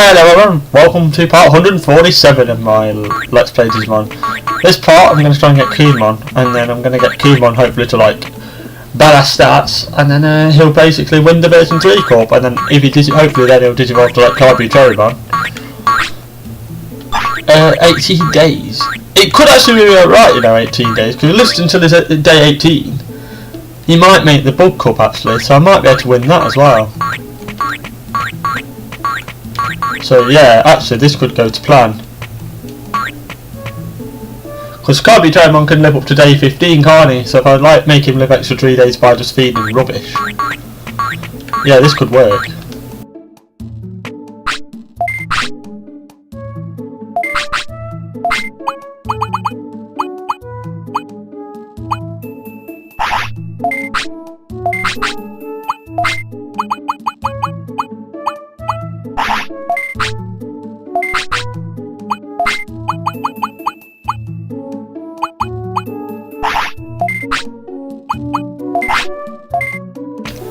Hello everyone, welcome to part 147 of my Let's Play Digimon. This part I'm going to try and get Kunemon, and then I'm going to get Kunemon hopefully to like badass stats, and then he'll basically win the version 3 corp, and then if he does, hopefully then he'll digivolve to like Digimon. 18 days. It could actually be alright, 18 days, because listen until this day 18. He might make the bug cup actually, so I might be able to win that as well. So yeah, actually this could go to plan. Because Digimon can live up to day 15, can't he? So if I'd like make him live extra 3 days by just feeding him rubbish. Yeah, this could work.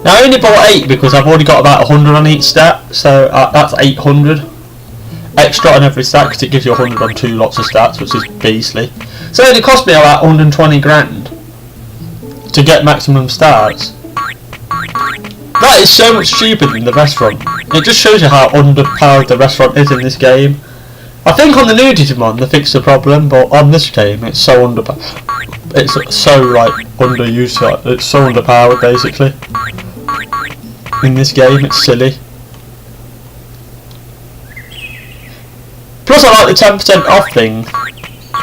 Now I only bought 8 because I've already got about 100 on each stat, so that's 800 extra on every stat because it gives you 100 on 2 lots of stats, which is beastly. So it cost me about 120 grand to get maximum stats. That is so much cheaper than the restaurant. It just shows you how underpowered the restaurant is in this game. I think on the new Digimon they fixed the problem, but on this game it's so underpowered. It's so like underused. It's so underpowered basically. In this game, it's silly. Plus, I like the 10% off thing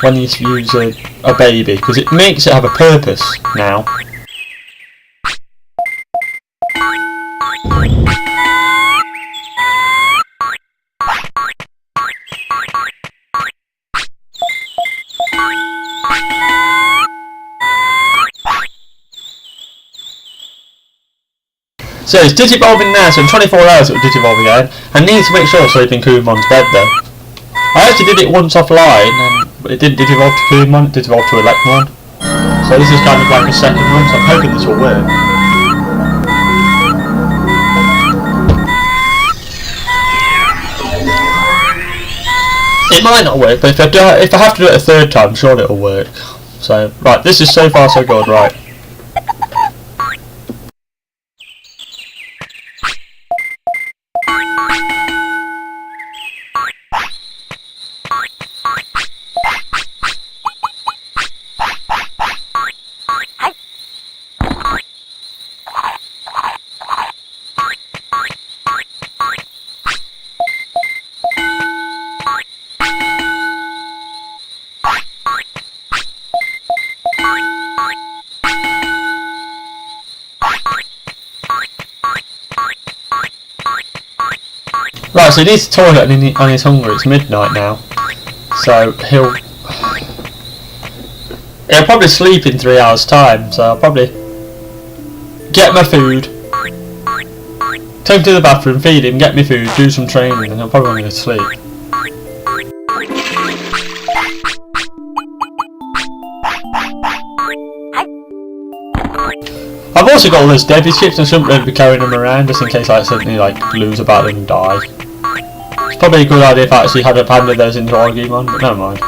when you use a baby, because it makes it have a purpose now. So it's digivolving now, so in 24 hours it will digivolve again. I need to make sure it's sleeping Kunemon's bed though. I actually did it once offline, and it didn't digivolve to Kunemon, it digivolved to Electron. So this is kind of like a second one, so I'm hoping this will work. It might not work, but if I have to do it a third time, I'm sure it'll work. So, right, this is so far so good, right. Right, so he needs to toilet and he's hungry. It's midnight now, so he'll probably sleep in 3 hours' time. So I'll probably get my food, take him to the bathroom, feed him, get me food, do some training, and he'll probably want to go to sleep. I've also got all those Debbie chips, and I shouldn't really be carrying them around just in case I accidentally lose about them and die. It's probably a good idea if I actually had handed those into Digimon, but never mind.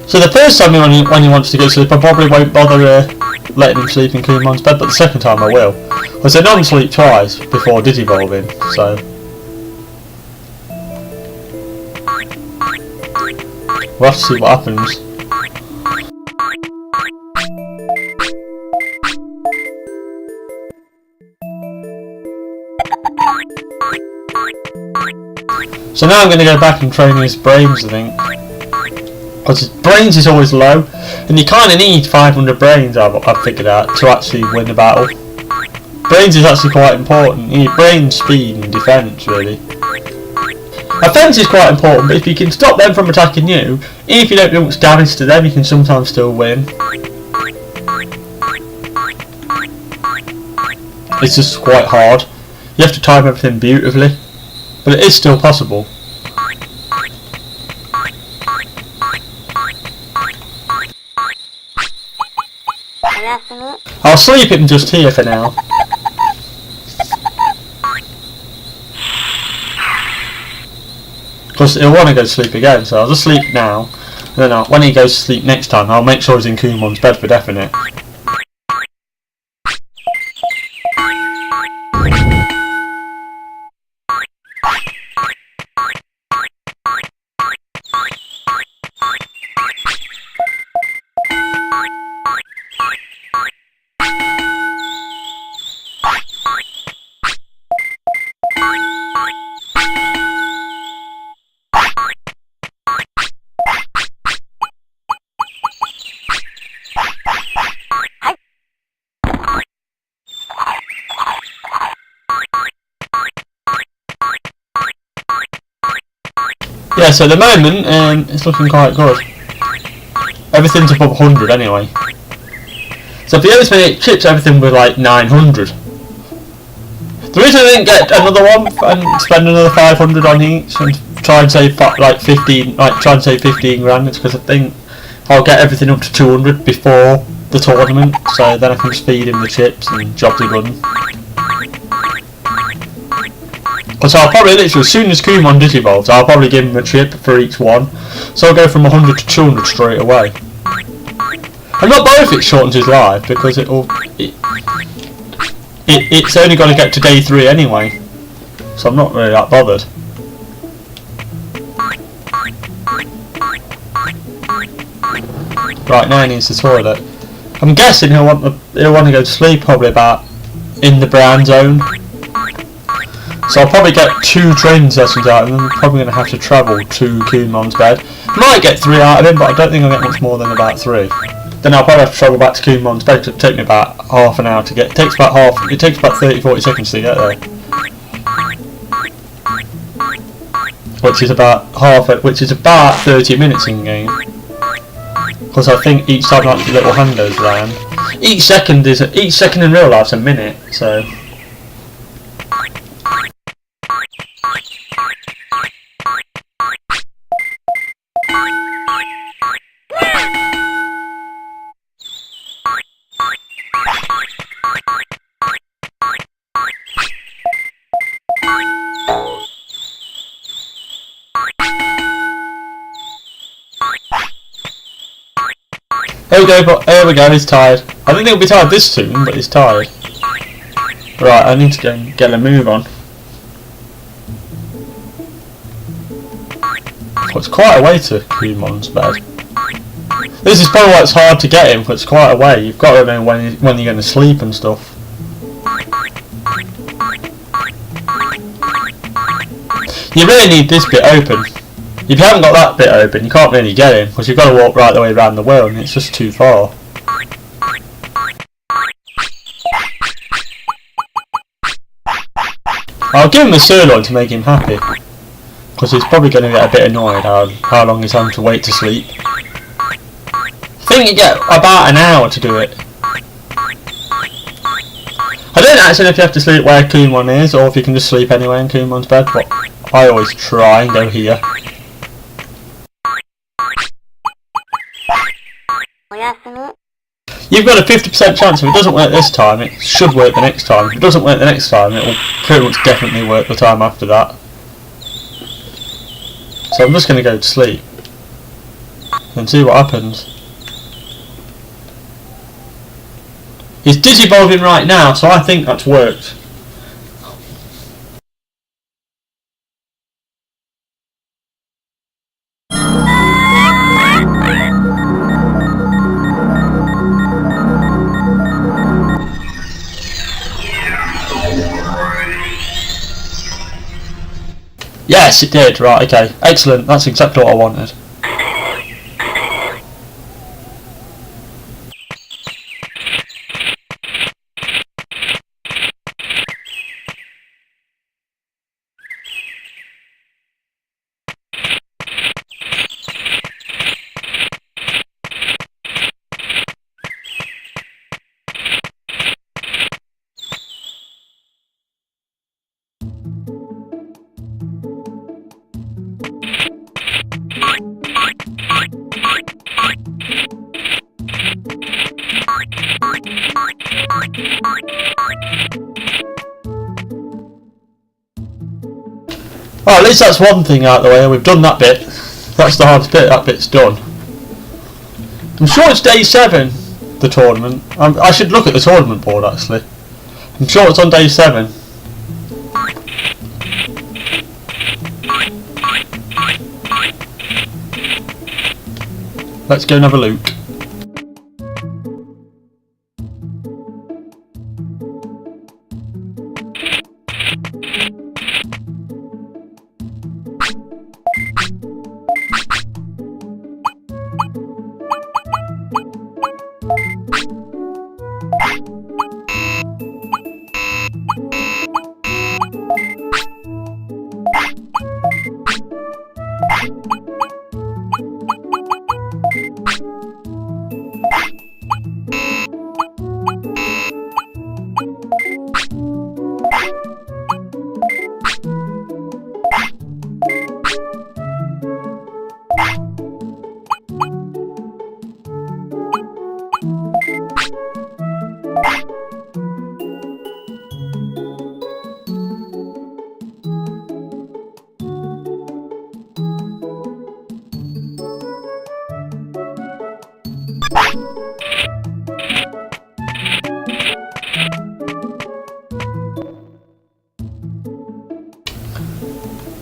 So the first time when he wants to go to sleep, I probably won't bother letting him sleep in Kunemon's bed, but the second time I will. Because I non-sleep twice before digivolving, so... we'll have to see what happens. So now I'm going to go back and train his brains, I think. Because his brains is always low, and you kind of need 500 brains, I've figured out, to actually win a battle. Brains is actually quite important. You need brain, speed and defence, really. Offence is quite important, but if you can stop them from attacking you, even if you don't do much damage to them, you can sometimes still win. It's just quite hard. You have to time everything beautifully. But it is still possible. I'll sleep him just here for now. Because he'll want to go to sleep again, so I'll just sleep now. And then when he goes to sleep next time, I'll make sure he's in Kunemon's bed for definite. Yeah, so at the moment, it's looking quite good. Everything's above 100 anyway. So if the other 28 chips, everything was like 900. The reason I didn't get another one and spend another 500 on each and try and save like 15 grand, is because I think I'll get everything up to 200 before the tournament, so then I can just feed him the chips and jobs are done. So I'll probably literally, as soon as Kunemon digivolves, I'll probably give him a chip for each one. So I'll go from 100 to 200 straight away. And not both it shortens his life, because it's only going to get to day 3 anyway. So I'm not really that bothered. Right, now he needs the toilet. I'm guessing he'll want to go to sleep probably about in the brown zone. So I'll probably get 2 training sessions out of him, and I'm probably going to have to travel to Kunemon's bed. Might get 3 out of him, but I don't think I'll get much more than about 3. Then I'll probably have to travel back to Kunemon's bed, because it'll take me about half an hour to get. It takes about 30-40 seconds to get there. Which is about 30 minutes in game. Because I think each time like the little hand goes round. Each second in real life's a minute, so. Here we go, he's tired. I don't think he'll be tired this soon, but he's tired. Right, I need to go and get a move on. Oh, it's quite a way to Kunemon's bed. This is probably why it's hard to get him, because it's quite a way. You've got to remember when you're going to sleep and stuff. You really need this bit open. If you haven't got that bit open, you can't really get in, because you've got to walk right the way around the wheel, and it's just too far. I'll give him a sirloin to make him happy, because he's probably going to get a bit annoyed how long he's having to wait to sleep. I think you get about an hour to do it. I don't actually know if you have to sleep where Kunemon is, or if you can just sleep anywhere in Kunemon's bed, but I always try and go here. You've got a 50% chance if it doesn't work this time, it should work the next time. If it doesn't work the next time, it will pretty much definitely work the time after that. So I'm just going to go to sleep and see what happens. He's digivolving right now, so I think that's worked. Yes, it did. Right, okay. Excellent. That's exactly what I wanted. Oh, at least that's one thing out of the way. We've done that bit. That's the hardest bit. That bit's done. I'm sure it's day 7, the tournament. I should look at the tournament board actually. I'm sure it's on day 7. Let's go and have a look.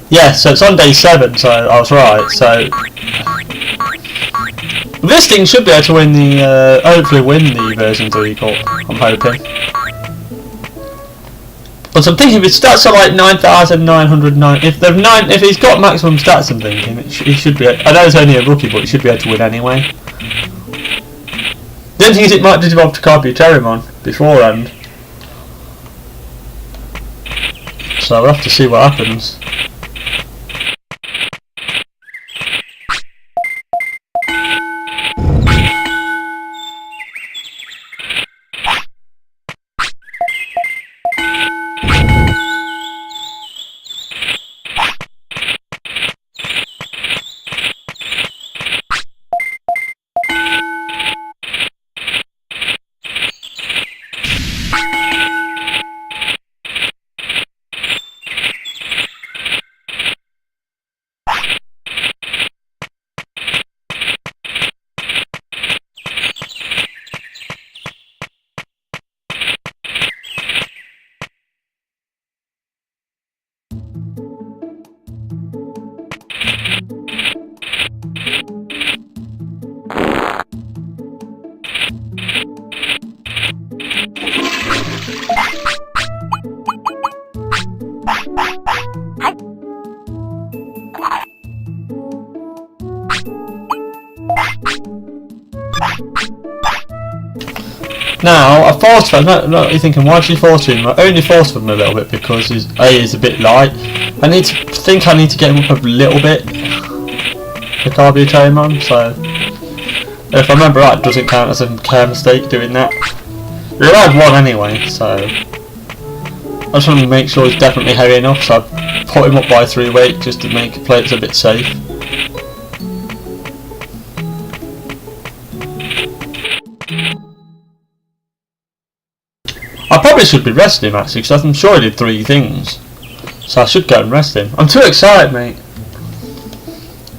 Yeah, so it's on day 7, so I was right. So this thing should be able to win the, hopefully win the version 3 cup. I'm hoping. But I'm thinking if his stats are like 9,909, if he's got maximum stats, I'm thinking he should be. I know it's only a rookie, but he should be able to win anyway. The only thing is it might digivolve to Punimon beforehand. So we'll have to see what happens. Now, I forced him. No, you're thinking, why did you force him? I only forced him a little bit because his A is a bit light. I need to get him up a little bit. The Punimon, so if I remember right, it doesn't count as a care mistake doing that. You're allowed 1 anyway, so I just want to make sure he's definitely heavy enough. So I put him up by 3 weight just to make plates a bit safe. I probably should be resting him actually, because I'm sure he did 3 things. So I should go and rest him. I'm too excited, mate.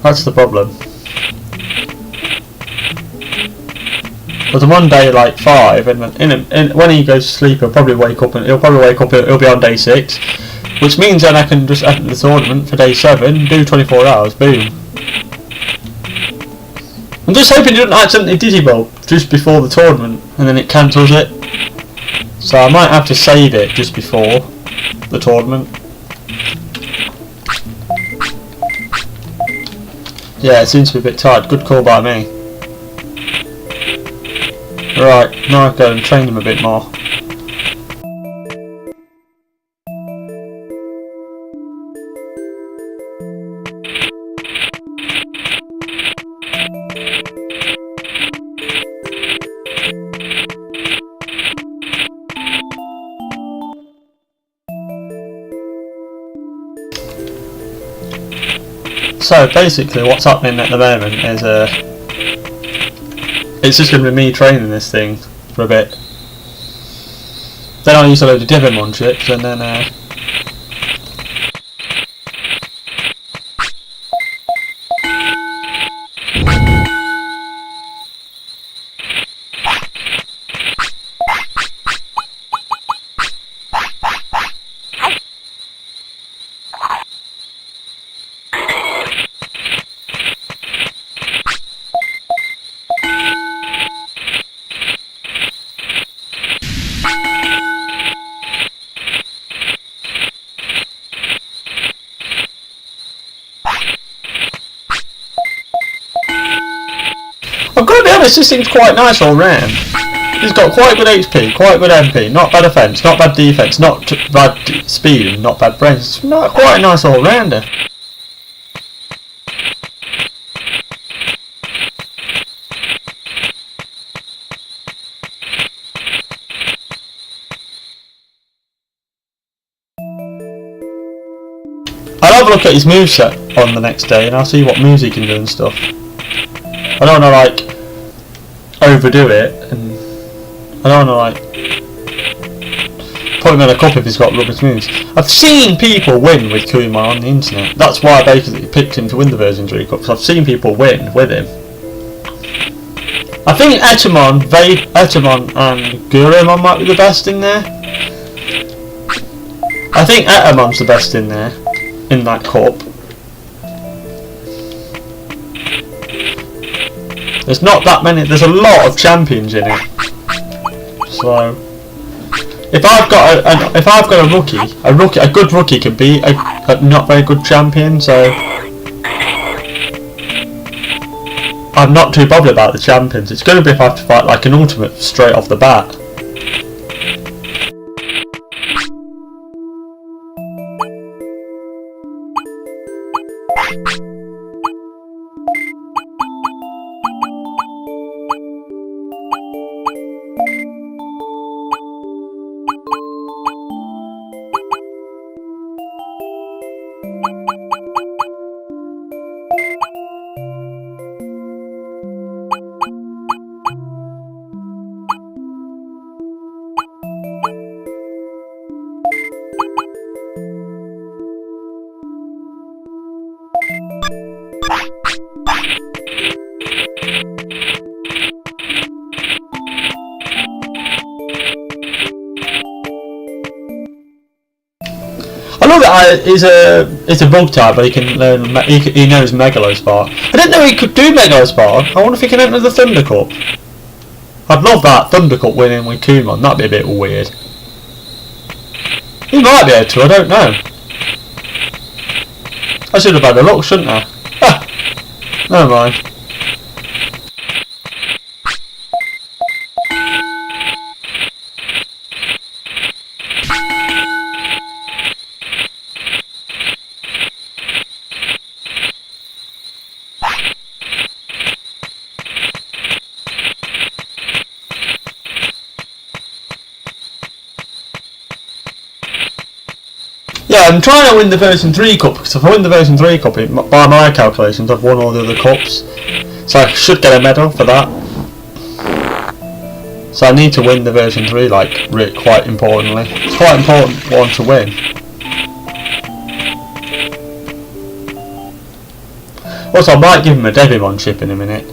That's the problem. But I'm on day like 5, and when he goes to sleep, he'll probably wake up, and he'll be on day 6, which means then I can just enter the tournament for day 7, do 24 hours, boom. I'm just hoping he doesn't accidentally digivolve just before the tournament, and then it cancels it. So I might have to save it just before the tournament. Yeah, it seems to be a bit tired. Good call by me. Right, now I go and train him a bit more. So basically what's happening at the moment is it's just going to be me training this thing for a bit. Then I'll use a load of Digimon chips and then I've got to be honest, this thing's quite nice all round. He's got quite good HP, quite good MP, not bad offence, not bad defence, not bad speed, and not bad brains. It's not quite a nice all rounder. I'll have a look at his moveset on the next day and I'll see what moves he can do and stuff. I don't want to like overdo it, and I don't want to like put him in a cup if he's got rubbish moves. I've seen people win with Kunemon on the internet. That's why I basically picked him to win the version 3 cups. I've seen people win with him. I think Etamon and Gurumon might be the best in there. I think Etamon's the best in there, in that cup. There's not that many, there's a lot of champions in it. So if I've got a rookie, a good rookie can be a not very good champion, so I'm not too bothered about the champions. It's going to be if I have to fight like an ultimate straight off the bat. I love it. It's a bug type, but he can learn. He knows Megalospar. I didn't know he could do Megalospar. I wonder if he can enter the Thunder Cup. I'd love that Thunder Cup winning with Kunemon. That'd be a bit weird. He might be able to. I don't know. I should have had a look, shouldn't I? Ah, never mind. Yeah, I'm trying to win the version 3 cup, because if I win the version 3 cup, by my calculations, I've won all the other cups. So I should get a medal for that. So I need to win the version 3, like, quite importantly. It's quite an important one to win. Also, I might give him a Digimon chip in a minute.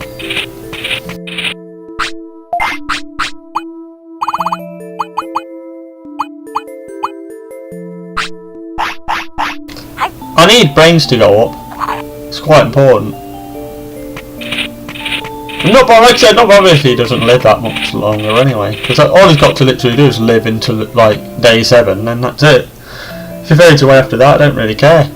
I need brains to go up. It's quite important. I'm not bothered, like I said, not bothered if he doesn't live that much longer anyway. Because all he's got to literally do is live until like day 7, and that's it. If he fades away after that, I don't really care.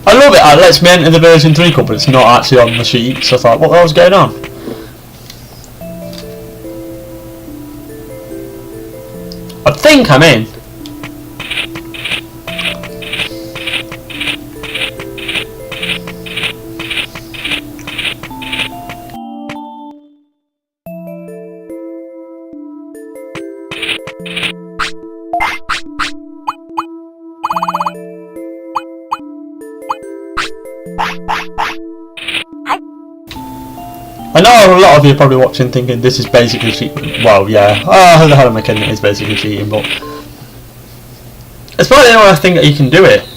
I love it, it lets me enter the version 3 cup, but it's not actually on the sheet, so I thought, what the hell's going on? I think I'm in. I know a lot of you are probably watching thinking this is basically cheating. Well, yeah, how the hell am I kidding? It is basically cheating, but it's probably the only thing that you can do it.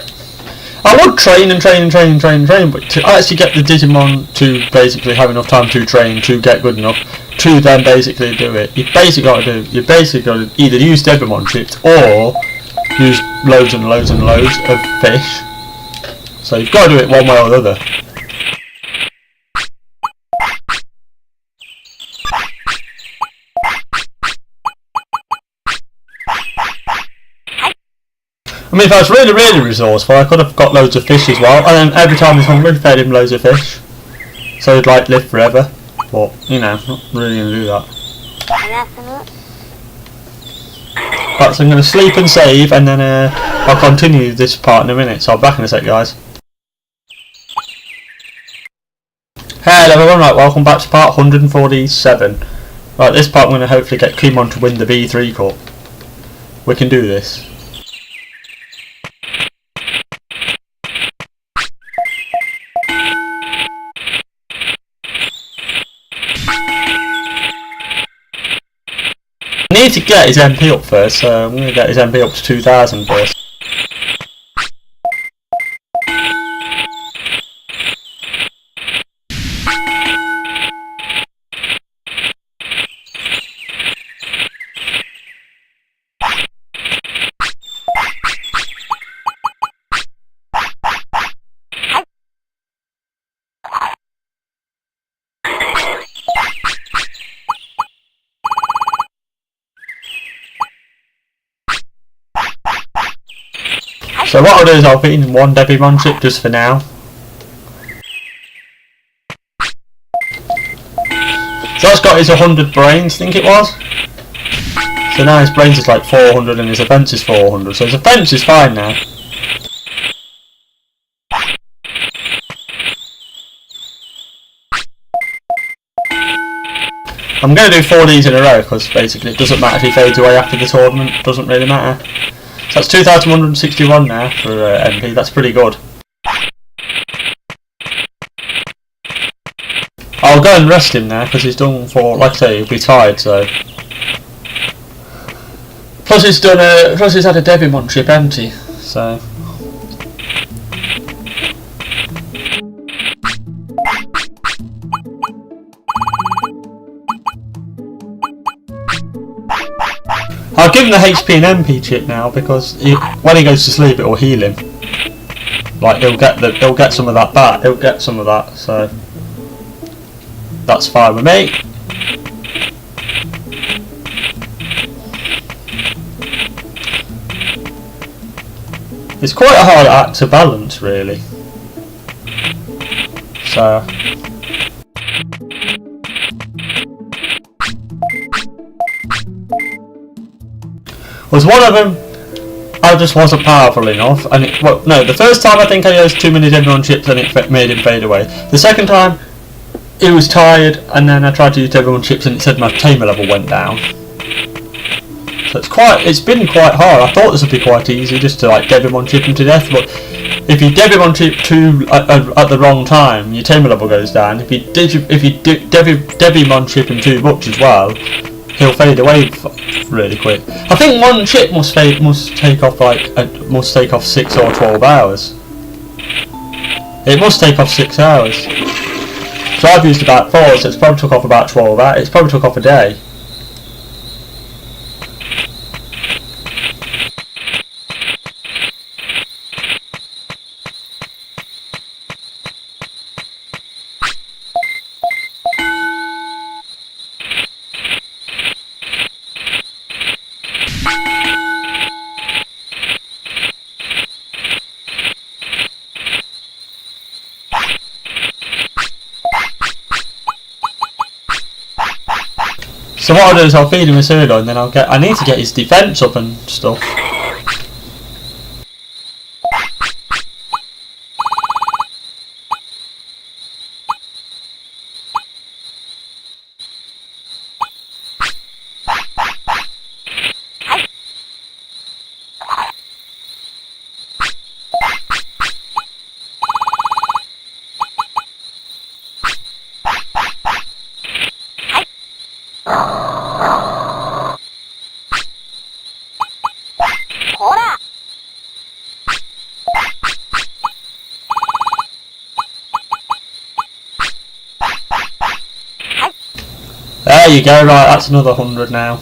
I would train and train and train and train and train, but to actually get the Digimon to basically have enough time to train, to get good enough, to then basically do it, you basically got to either use Digimon chips or use loads and loads and loads of fish. So you've got to do it one way or the other. I mean, if I was really resourceful, I could have got loads of fish as well, and then every time he's hungry, fed him loads of fish. So he'd like live forever. But, you know, not really going to do that. Right, so I'm going to sleep and save, and then I'll continue this part in a minute, so I'll be back in a sec, guys. Hello everyone, right, welcome back to part 147. Right, this part I'm going to hopefully get Kunemon to win the V3 Cup. We can do this. I need to get his MP up first, so I'm going to get his MP up to 2000 first. So what I'll do is I'll feed him one Digimon chip just for now. So that's got his 100 brains, I think it was. So now his brains is like 400 and his offense is 400, so his offense is fine now. I'm going to do 4 of these in a row because basically it doesn't matter if he fades away after the tournament, it doesn't really matter. So that's 2,161 now for MP, that's pretty good. I'll go and rest him now because he's done for, like I say, he'll be tired, so. Plus he's done plus he's had a Digimon chip empty, so. I'll give him the HP and MP chip now because when he goes to sleep it will heal him. Like he'll get some of that back. He'll get some of that, so that's fine with me. It's quite a hard act to balance, really. So. Was one of them, I just wasn't powerful enough, and the first time I think I used too many Digimon chips and it made him fade away. The second time, he was tired, and then I tried to use Digimon chips and it said my tamer level went down. So it's been quite hard. I thought this would be quite easy, just to like Digimon chip him to death, but if you Digimon chip too at the wrong time, your tamer level goes down. If you Digimon chip him too much as well, he'll fade away really quick. I think one chip must take off 6 or 12 hours. It must take off 6 hours. So I've used about 4, so it's probably took off about 12 hours. It's probably took off a day. So what I'll do is I'll feed him a cereal and then I need to get his defense up and stuff. There you go, right, that's another 100 now.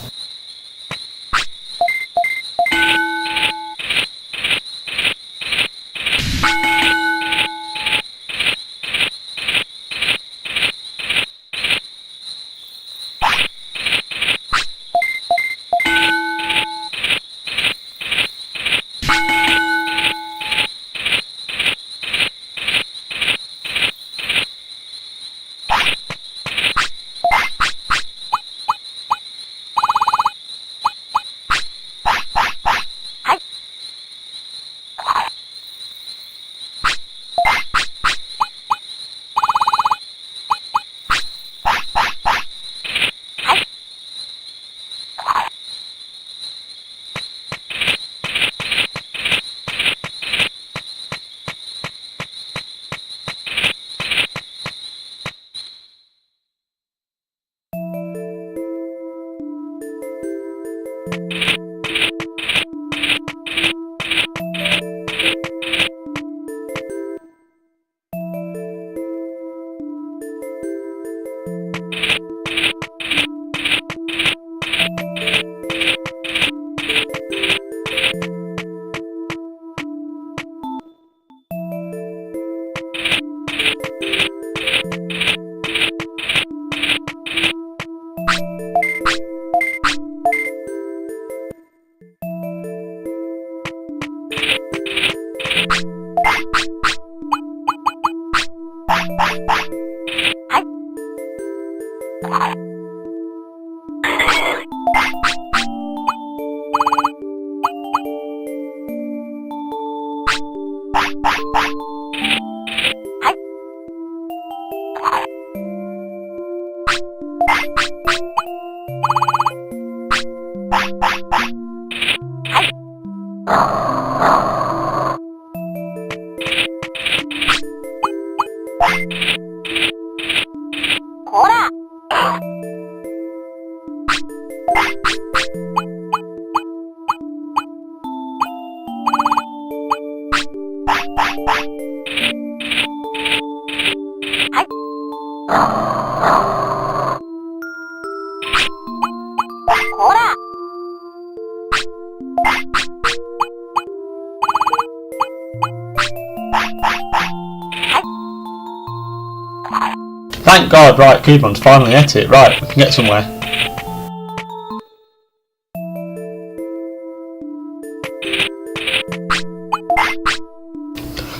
Thank God, right, Kunemon's finally hit it. Right, we can get somewhere.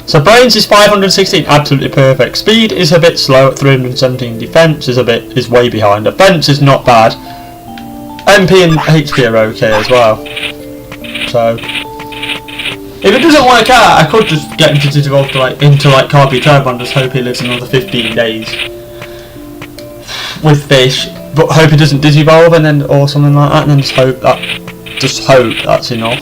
So brains is 516, absolutely perfect. Speed is a bit slow at 317. Defense is way behind. Offense is not bad. MP and HP are okay as well. So if it doesn't work out, I could just get him to digivolve into Carby Turbo and just hope he lives another 15 days with fish, but hope he doesn't digivolve and then or something like that, and then just hope that's enough.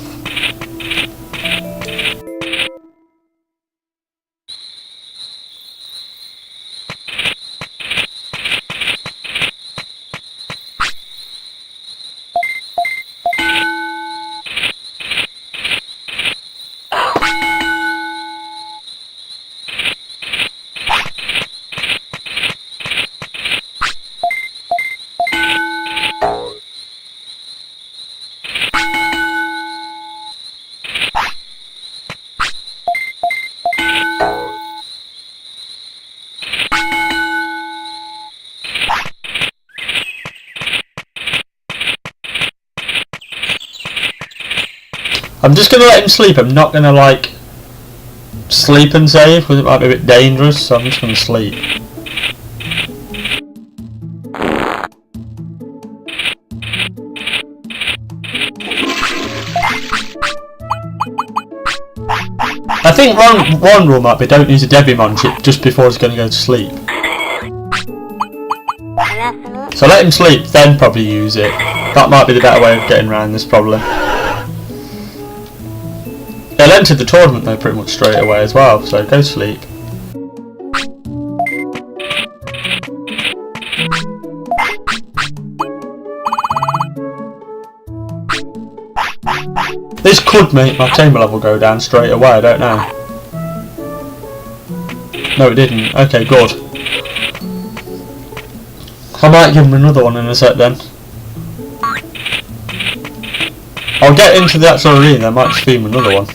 I'm just going to let him sleep. I'm not going to sleep and save because it might be a bit dangerous, so I'm just going to sleep. I think one rule might be don't use a Digimon chip just before he's going to go to sleep. So let him sleep, then probably use it. That might be the better way of getting around this problem. They'll enter the tournament though pretty much straight away as well, so go sleep. This could make my chamber level go down straight away, I don't know. No, it didn't. Okay, good. I might give him another one in a sec then. I'll get into the actual arena, I might just feed him another one.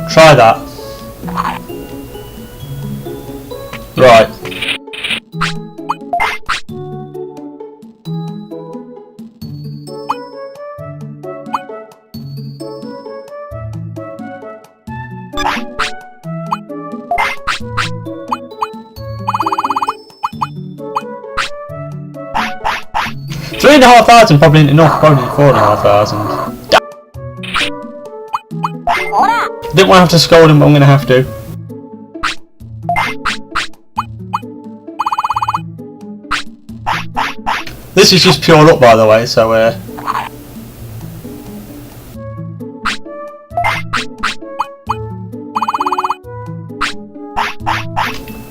Try that. Right. $3,500 probably ain't enough, probably $4,500. Didn't want to have to scold him, but I'm going to have to. This is just pure luck, by the way, so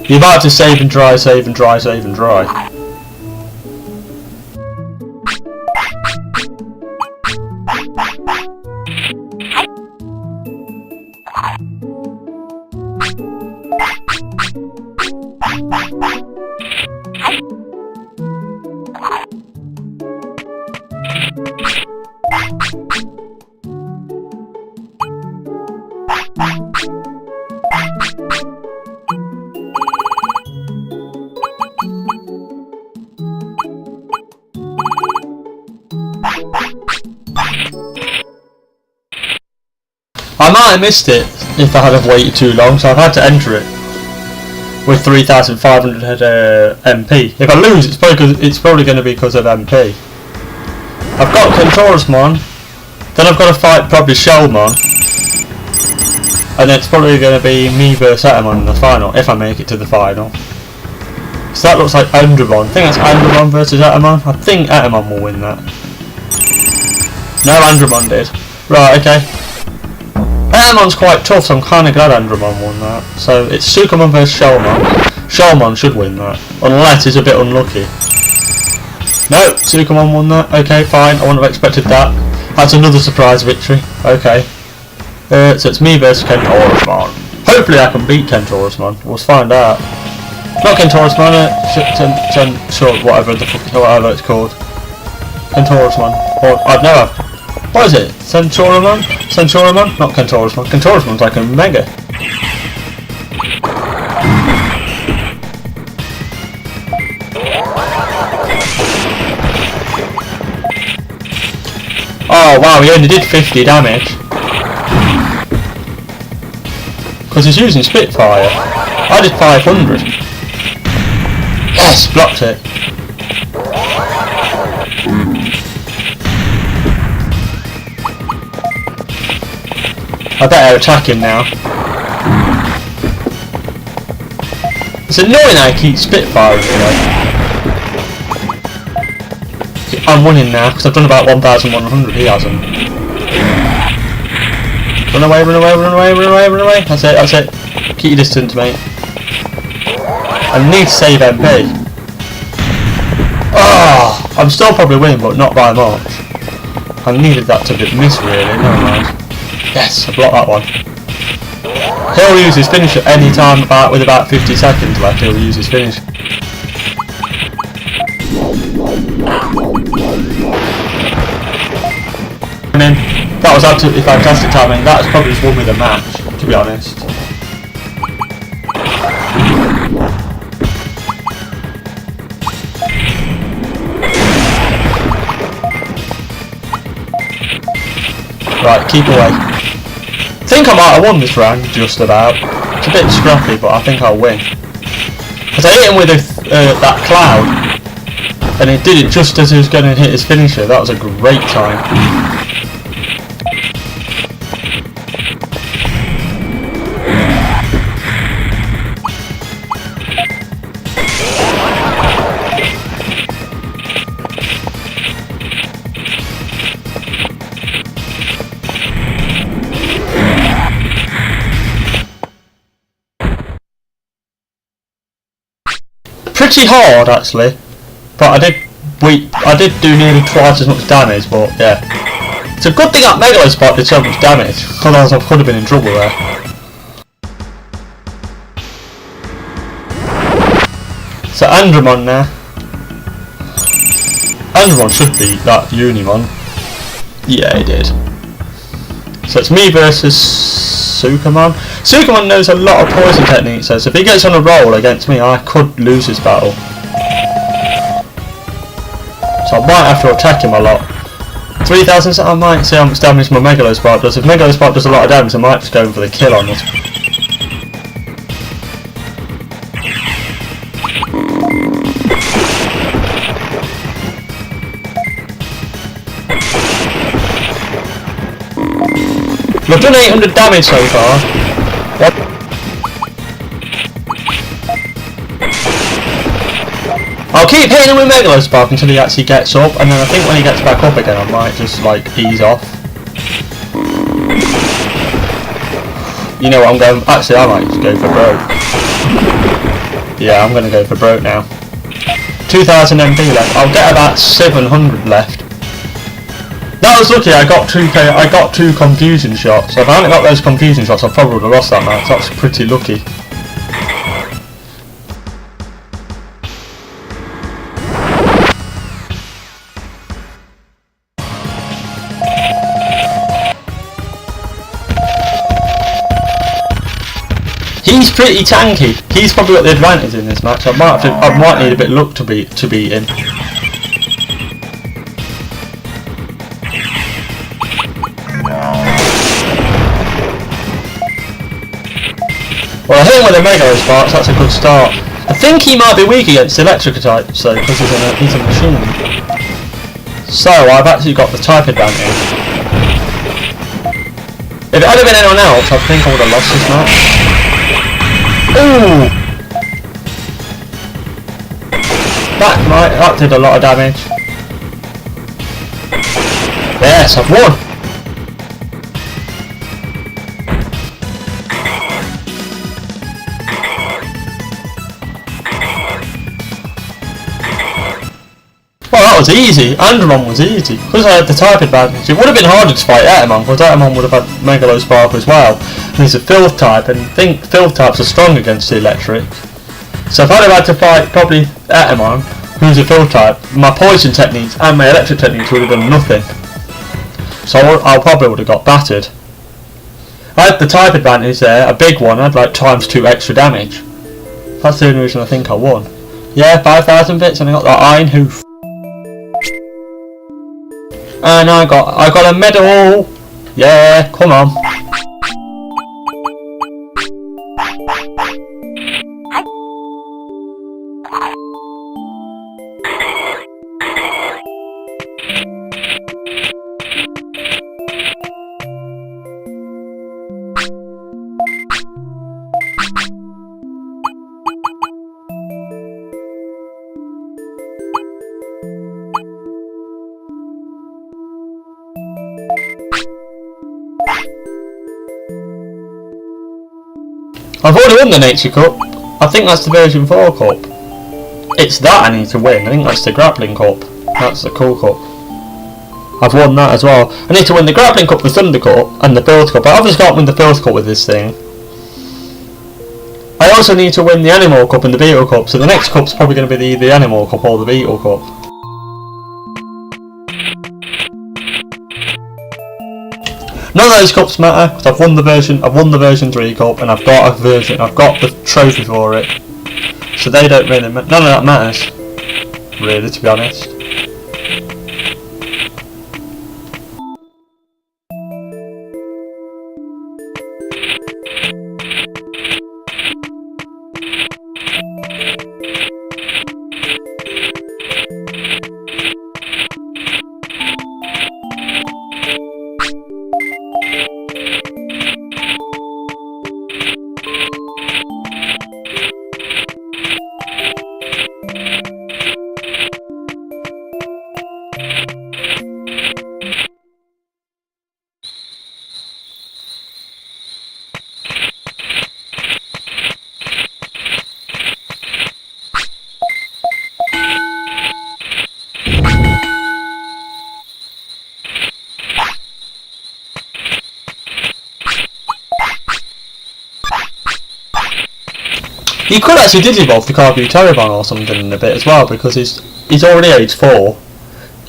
you're about to save and dry, save and dry, save and dry. I might have missed it if I had waited too long, so I've had to enter it with 3,500 MP. If I lose, it's probably going to be because of MP. I've got Kentorusmon, then I've got to fight probably Shellmon, and then it's probably going to be me versus Etamon in the final, if I make it to the final. So that looks like Andromon. I think that's Andromon versus Etamon. I think Etamon will win that. No, Andromon did. Right, okay. Etamon's quite tough, so I'm kind of glad Andromon won that. So it's Sukamon versus Shellmon. Shellmon should win that, unless he's a bit unlucky. No, Sukamon won that. Okay, fine. I wouldn't have expected that. That's another surprise victory. Okay. So it's me versus Kentorusmon. Hopefully I can beat Kentorusmon. We'll find out. Not Kentorusmon, whatever it's called. Kentorusmon. Or I know. What is it? Centaurimon? Centaurimon? Not Kentorusmon. Kentorusmon's like a mega. Oh wow, he only did 50 damage. Because he's using Spitfire. I did 500. Yes, blocked it. I better attack him now. It's annoying I keep Spitfiring, you know. I'm winning now because I've done about 1,100. He hasn't. Run away, run away, run away, run away, run away. That's it, that's it. Keep your distance, mate. I need to save MP. Oh, I'm still probably winning, but not by much. I needed that to miss, really. Never mind. Yes, I blocked that one. He'll use his finish at any time with about 50 seconds left. He'll use his finish. And then that was absolutely fantastic timing. That's probably just won me the match, to be honest. Right, keep away. I think I might have won this round, just about. It's a bit scrappy, but I think I'll win. Because I hit him with that cloud, and he did it just as he was going to hit his finisher. That was a great time. Pretty hard actually, but I did do nearly twice as much damage. But yeah, it's a good thing that Megalospot did so much damage, otherwise I could have been in trouble there. So Andromon now. Andromon should beat that Unimon. Yeah, he did. So it's me versus Sukamon. Sukamon knows a lot of poison techniques, so if he gets on a roll against me, I could lose this battle. So I might have to attack him a lot. 3,000, so I might see how much damage my Megalospot does. If Megalospot does a lot of damage, I might just go for the kill on this. I've done 800 damage so far. Yep. I'll keep hitting him with Megalospark until he actually gets up, and then I think when he gets back up again I might just like ease off. You know what, I'm going, actually I might just go for broke. Yeah, I'm going to go for broke now. 2000 MP left, I'll get about 700 left. That was lucky, I got two confusion shots. So if I hadn't got those confusion shots, I probably would have lost that match. That's pretty lucky. He's pretty tanky. He's probably got the advantage in this match. I might need a bit of luck to beat him. Well, I hit him with a Megalospart, so that's a good start. I think he might be weak against electric types, so because he's a machine. So I've actually got the type advantage. If it had been anyone else, I think I would have lost this match. Ooh! That did a lot of damage. Yes, I've won! Well, that was easy. Andromon was easy. Because I had the type advantage. It would have been harder to fight Etemon, because Etemon would have had Megalospark as well. And he's a filth type, and I think filth types are strong against the electric. So if I'd have had to fight probably Etemon, who's a filth type, my poison techniques and my electric techniques would have done nothing. So I probably would have got battered. I had the type advantage there, a big one. I had like ×2 extra damage. That's the only reason I think I won. Yeah, 5,000 bits, and I got that iron hoof. And I got a medal! Yeah, come on. I've already won the Nature Cup. I think that's the version 4 cup. It's that I need to win. I think that's the Grappling Cup. That's the Cool Cup. I've won that as well. I need to win the Grappling Cup, the Thunder Cup, and the Filth Cup. I obviously can't win the Filth Cup with this thing. I also need to win the Animal Cup and the Beetle Cup, so the next cup's probably going to be the Animal Cup or the Beetle Cup. None of those cups matter because I've won the version 3 cup, and I've got the trophy for it. So they don't really none of that matters, really, to be honest. You could actually digivolve the Kabuterimon or something in a bit as well, because he's already age 4.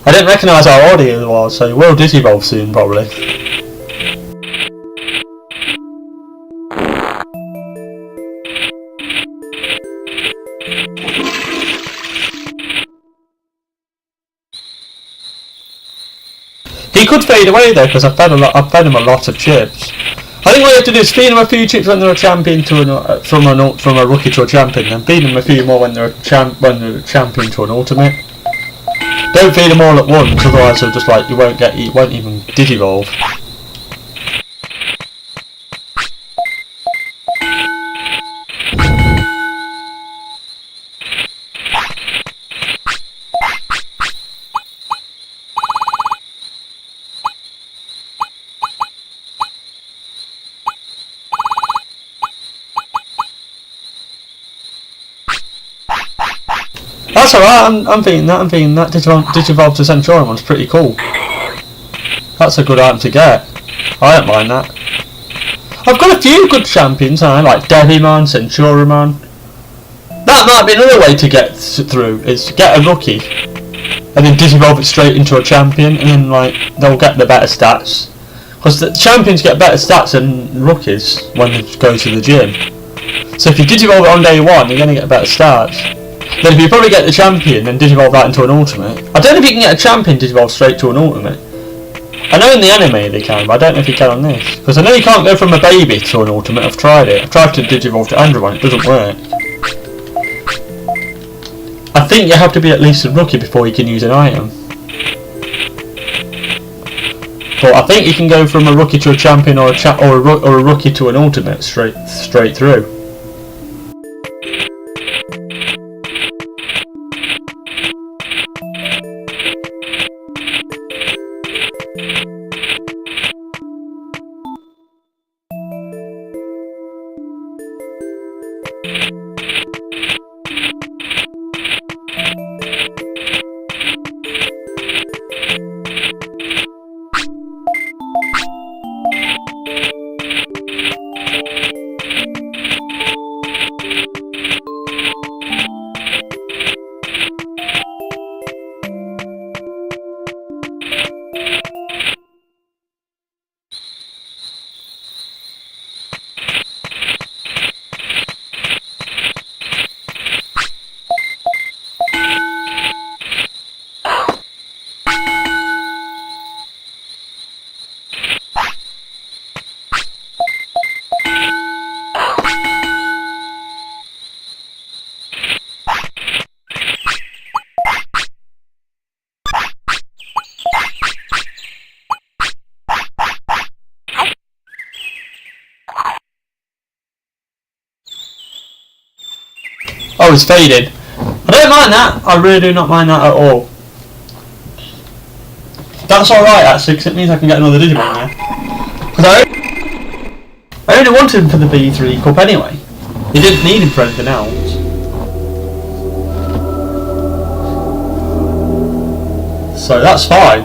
I didn't recognise how old he was, so he will digivolve soon probably. He could fade away though, because I've fed him a lot of chips. I think what you have to do is feed him a few chips when they're a champion to from a rookie to a champion, and feed him a few more when they're a champion to an ultimate. Don't feed them all at once, otherwise they'll just like you won't even digivolve. That's alright, I'm feeling that, Digivolve to Centurion's pretty cool. That's a good item to get. I don't mind that. I've got a few good champions, like Digimon, Centurion. That might be another way to get through, is to get a rookie, and then Digivolve it straight into a champion, and then like, they'll get the better stats. Because the champions get better stats than rookies when they go to the gym. So if you Digivolve it on day 1, you're going to get better stats. Then if you probably get the champion and digivolve that into an ultimate. I don't know if you can get a champion digivolve straight to an ultimate. I know in the anime they can, but I don't know if you can on this. Because I know you can't go from a baby to an ultimate. I've tried it. I've tried to digivolve to Andromon, it doesn't work. I think you have to be at least a rookie before you can use an item. But I think you can go from a rookie to a champion or a rookie to an ultimate straight through. Oh, it's faded. I don't mind that. I really do not mind that at all. That's alright actually, because it means I can get another Digimon now. Because I only wanted him for the B3 Cup anyway. You didn't need him for anything else. So that's fine.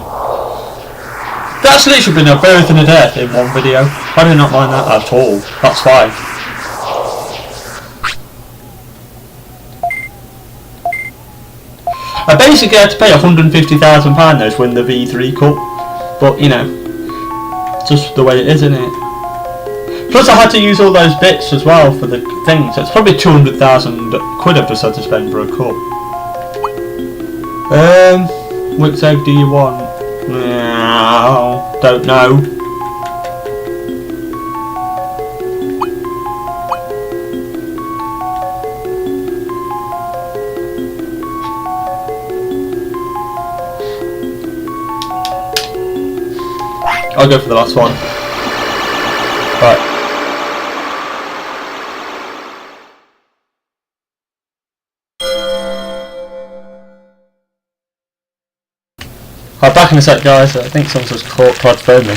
That's literally been a birth and a death in one video. I do not mind that at all. That's fine. I basically had to pay £150,000 to win the V3 Cup, but you know, it's just the way it is, isn't it? Plus I had to use all those bits as well for the thing, so it's probably 200,000 quid I've just had to spend for a cup. Which egg do you want? No, don't know. I'll go for the last one. Right. I'll back in a sec, guys. I think someone's just tried to phone me.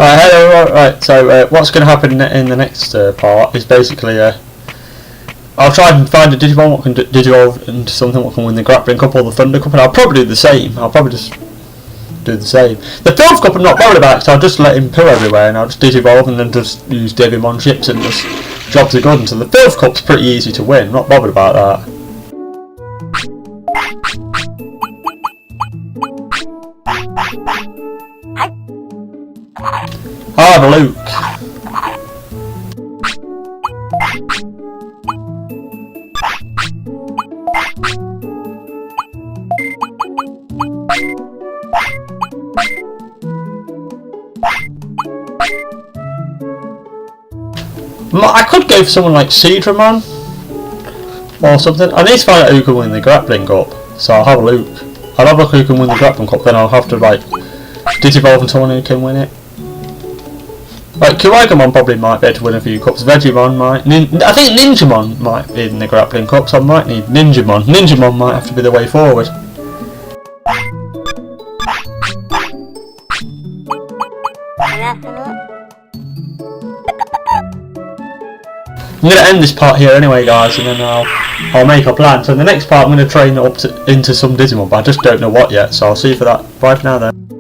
Right, so what's going to happen in the next part is basically I'll try and find a Digimon what can digivolve into something what can win the Grappling Cup or the Thunder Cup, and I'll probably do the same. I'll probably just do the same. The Filth Cup I'm not bothered about, so I'll just let him poo everywhere and I'll just digivolve and then just use Digimon ships and just jobs are good. And so the Filth Cup's pretty easy to win, not bothered about that. I'll have a look. I could go for someone like Digimon or something. I need to find out who can win the Grappling Cup, so I'll have a look. I'll have a look who can win the Grappling Cup, then I'll have to like digivolve into someone who can win it. Like Kunemon probably might be able to win a few cups. Vegemon might. I think Ninjamon might be in the Grappling Cup, so I might need Ninjamon. Ninjamon might have to be the way forward. I'm going to end this part here anyway, guys, and then I'll make a plan. So in the next part I'm going to train up into some Digimon, but I just don't know what yet, so I'll see you for that. Bye for now then.